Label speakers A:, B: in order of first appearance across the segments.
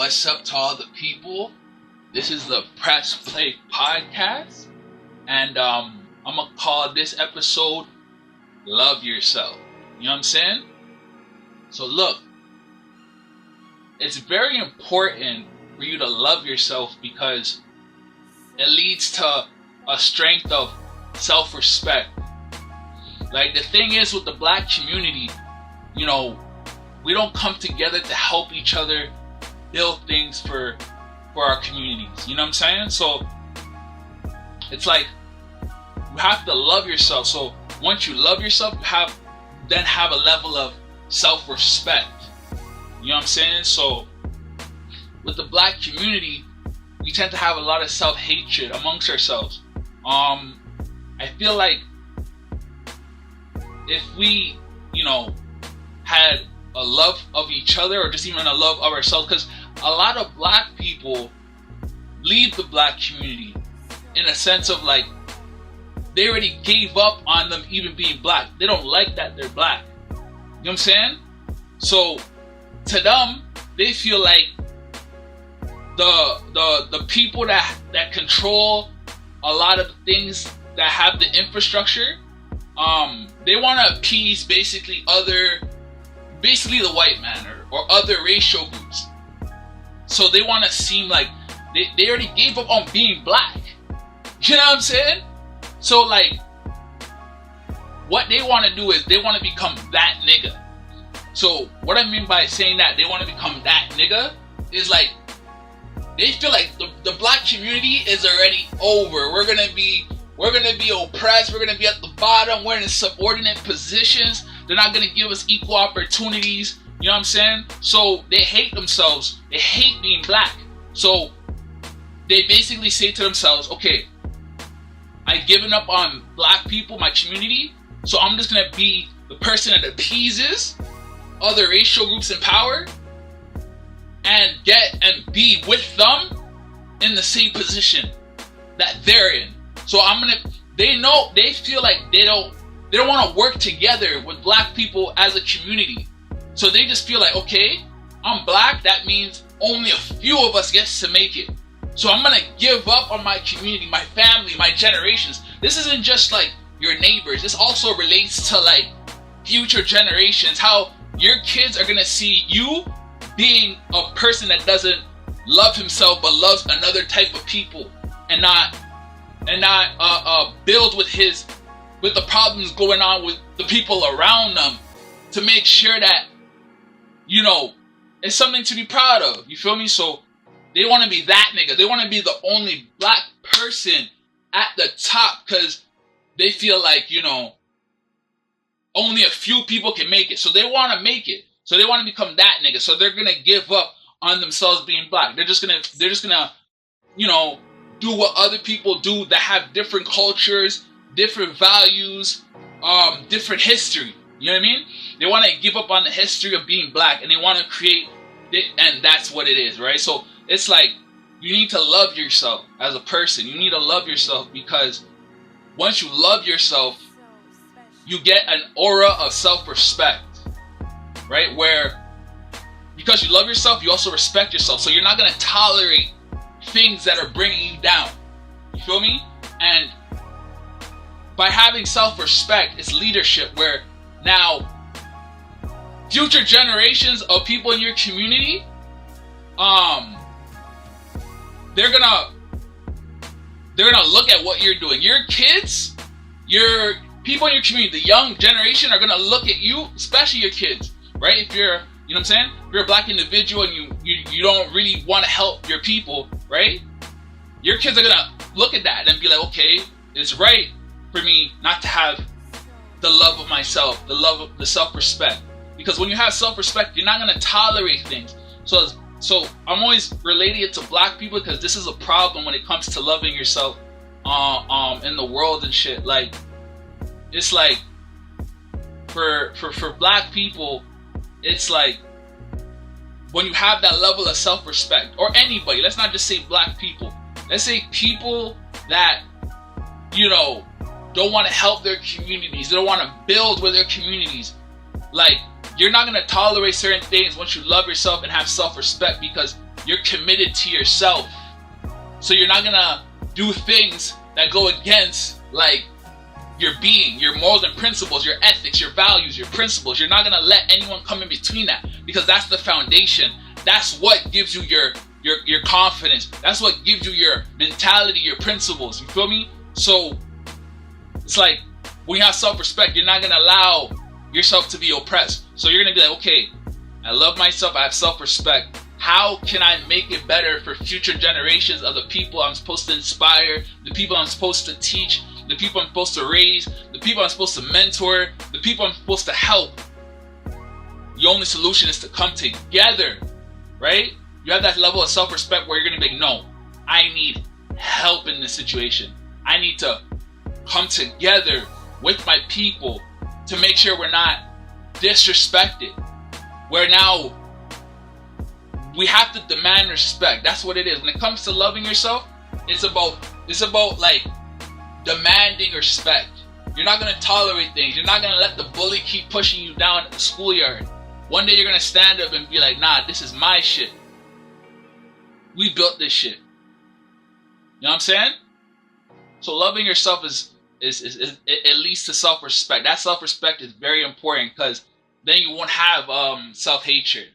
A: What's up to all the people? This is the Press Play Podcast, and I'm gonna call this episode Love Yourself. You know what I'm saying? So look, it's very important for you to love yourself because it leads to a strength of self-respect. Like, the thing is with the black community, you know, we don't come together to help each other build things for our communities. You know what I'm saying? So it's like you have to love yourself. So once you love yourself, you have a level of self-respect. You know what I'm saying? So with the black community, we tend to have a lot of self-hatred amongst ourselves. I feel like if we, had a love of each other, or just even a love of ourselves, because a lot of black people leave the black community in a sense of like they already gave up on them even being black. They don't like that they're black. You know what I'm saying? So to them, they feel like the people that control a lot of things that have the infrastructure, they want to appease basically the white man or other racial groups. So they want to seem like they already gave up on being black. You know what I'm saying? So like, what they want to do is they want to become that nigga. So what I mean by saying that they want to become that nigga is like, they feel like the black community is already over. We're gonna be oppressed. We're gonna be at the bottom. We're in subordinate positions. They're not gonna give us equal opportunities. You know what I'm saying? So they hate themselves. They hate being black. So they basically say to themselves, okay, I've given up on black people, my community, so I'm just gonna be the person that appeases other racial groups in power and be with them in the same position that they're in. So they feel like they don't want to work together with black people as a community. So they just feel like, okay, I'm black, that means only a few of us gets to make it. So I'm gonna give up on my community, my family, my generations. This isn't just like your neighbors. This also relates to like future generations, how your kids are gonna see you being a person that doesn't love himself but loves another type of people, and not build with the problems going on with the people around them, to make sure that it's something to be proud of. You feel me? So they want to be that nigga. They want to be the only black person at the top because they feel like only a few people can make it. So they want to make it. So they want to become that nigga. So they're gonna give up on themselves being black. They're just gonna do what other people do that have different cultures, different values, different history. You know what I mean? They want to give up on the history of being black and they want to create it, and that's what it is, right? So it's like, you need to love yourself as a person. You need to love yourself because once you love yourself, you get an aura of self-respect. Right? Where, because you love yourself, you also respect yourself. So you're not going to tolerate things that are bringing you down. You feel me? And by having self-respect, it's leadership, where now future generations of people in your community, they're gonna look at what you're doing. Your kids, your people in your community, the young generation are gonna look at you, especially your kids. Right? If you're, you know what I'm saying? If you're a black individual and you don't really want to help your people, right? Your kids are gonna look at that and be like, okay, it's right for me not to have the love of myself, the self-respect. Because when you have self-respect, you're not gonna tolerate things. So I'm always relating it to black people because this is a problem when it comes to loving yourself in the world and shit. Like, it's like for black people, it's like, when you have that level of self-respect, or anybody, let's not just say black people, let's say people that, don't want to help their communities, they don't want to build with their communities. Like, you're not going to tolerate certain things once you love yourself and have self-respect, because you're committed to yourself. So you're not gonna do things that go against like your being, your morals and principles, your ethics, your values, your principles. You're not gonna let anyone come in between that, because that's the foundation. That's what gives you your confidence. That's what gives you your mentality, your principles. You feel me? So it's like when you have self-respect, you're not gonna allow yourself to be oppressed. So you're gonna be like, okay, I love myself, I have self-respect. How can I make it better for future generations of the people I'm supposed to inspire, the people I'm supposed to teach, the people I'm supposed to raise, the people I'm supposed to mentor, the people I'm supposed to help? The only solution is to come together, right? You have that level of self-respect where you're going to be like, no, I need help in this situation. I need to come together with my people to make sure we're not disrespected. Where now we have to demand respect. That's what it is. When it comes to loving yourself, it's about like demanding respect. You're not gonna tolerate things. You're not gonna let the bully keep pushing you down at the schoolyard. One day you're gonna stand up and be like, nah, this is my shit. We built this shit. You know what I'm saying? So loving yourself is it leads to self-respect. That self-respect is very important, because then you won't have self-hatred.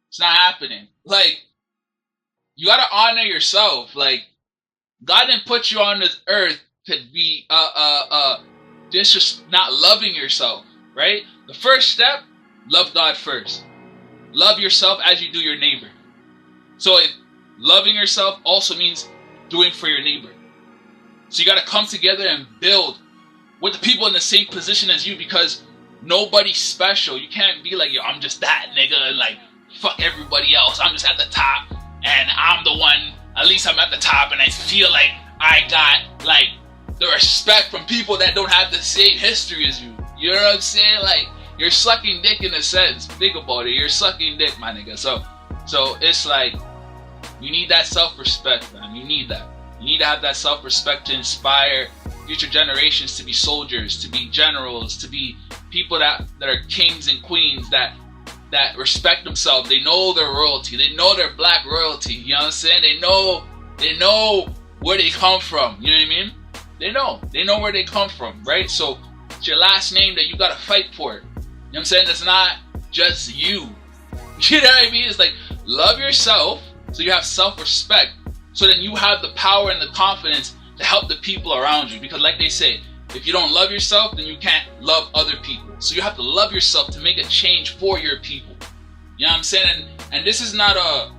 A: It's not happening. Like, you gotta honor yourself. Like, God didn't put you on this earth to be not loving yourself, right? The first step, love God first. Love yourself as you do your neighbor. So if loving yourself also means doing for your neighbor. So you gotta come together and build with the people in the same position as you, because nobody's special. You can't be like, yo, I'm just that nigga, and like, fuck everybody else. I'm just at the top, and I'm the one. At least I'm at the top, and I feel like I got like the respect from people that don't have the same history as you. You know what I'm saying? Like, you're sucking dick in a sense. Think about it. You're sucking dick, my nigga. So it's like, you need that self-respect, man. You need that. You need to have that self-respect to inspire future generations to be soldiers, to be generals, to be people that are kings and queens that respect themselves. They know their royalty. They know their black royalty. You know what I'm saying? They know where they come from. You know what I mean? They know where they come from, right? So it's your last name that you gotta fight for. You know what I'm saying? It's not just you. You know what I mean? It's like, love yourself so you have self-respect. So then you have the power and the confidence to help the people around you. Because like they say, if you don't love yourself, then you can't love other people. So you have to love yourself to make a change for your people. You know what I'm saying? And this is not a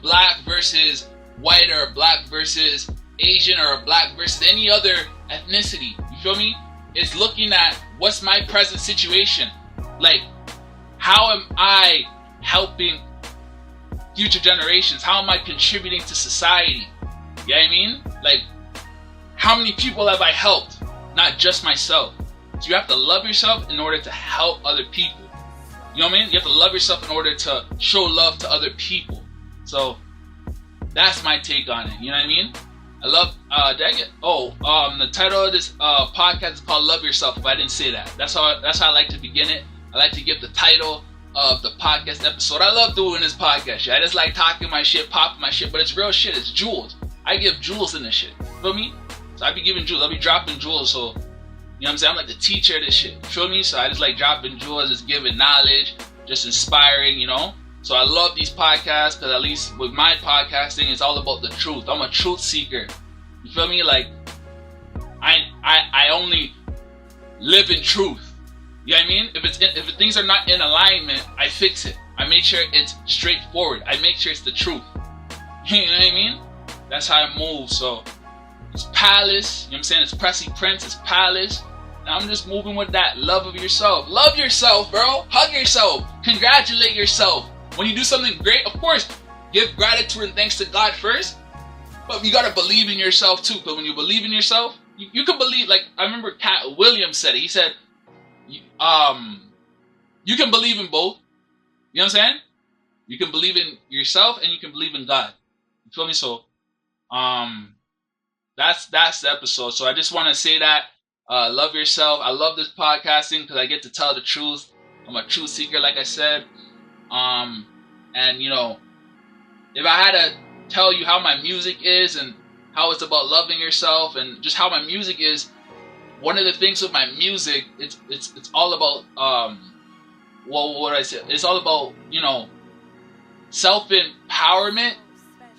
A: black versus white, or a black versus Asian, or a black versus any other ethnicity. You feel me? It's looking at what's my present situation. Like, how am I helping future generations? How am I contributing to society? You know what I mean? Like, how many people have I helped? Not just myself. So you have to love yourself in order to help other people. You know what I mean? You have to love yourself in order to show love to other people. So that's my take on it. You know what I mean? I love the title of this podcast is called Love Yourself. If I didn't say that. That's how I like to begin it. I like to give the title of the podcast episode. I love doing this podcast shit. I just like talking my shit, popping my shit, but it's real shit. It's jewels. I give jewels in this shit. Feel me? So I be giving jewels. I be dropping jewels. So, you know what I'm saying? I'm like the teacher of this shit. Feel me? So I just like dropping jewels, just giving knowledge, just inspiring, you know? So I love these podcasts, because at least with my podcasting, it's all about the truth. I'm a truth seeker. You feel me? Like, I only live in truth. You know what I mean? If things are not in alignment, I fix it. I make sure it's straightforward. I make sure it's the truth. You know what I mean? That's how I move. So it's Palace. You know what I'm saying? It's Pressy Prince. It's Palace. And I'm just moving with that love of yourself. Love yourself, bro. Hug yourself. Congratulate yourself. When you do something great, of course, give gratitude and thanks to God first. But you gotta believe in yourself too. Because when you believe in yourself, you can believe. Like, I remember Cat Williams said it. He said, you can believe in both. You know what I'm saying? You can believe in yourself and you can believe in God. You feel me? So, that's the episode. So I just want to say that, love yourself. I love this podcasting because I get to tell the truth. I'm a truth seeker, like I said. And you know, if I had to tell you how my music is and how it's about loving yourself and just how my music is, one of the things with my music, it's all about what I say, it's all about, you know, self empowerment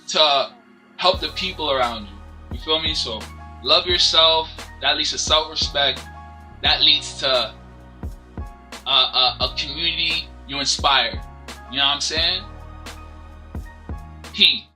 A: to help the people around you. You feel me? So love yourself. That leads to self respect. That leads to a community you inspire. You know what I'm saying? P.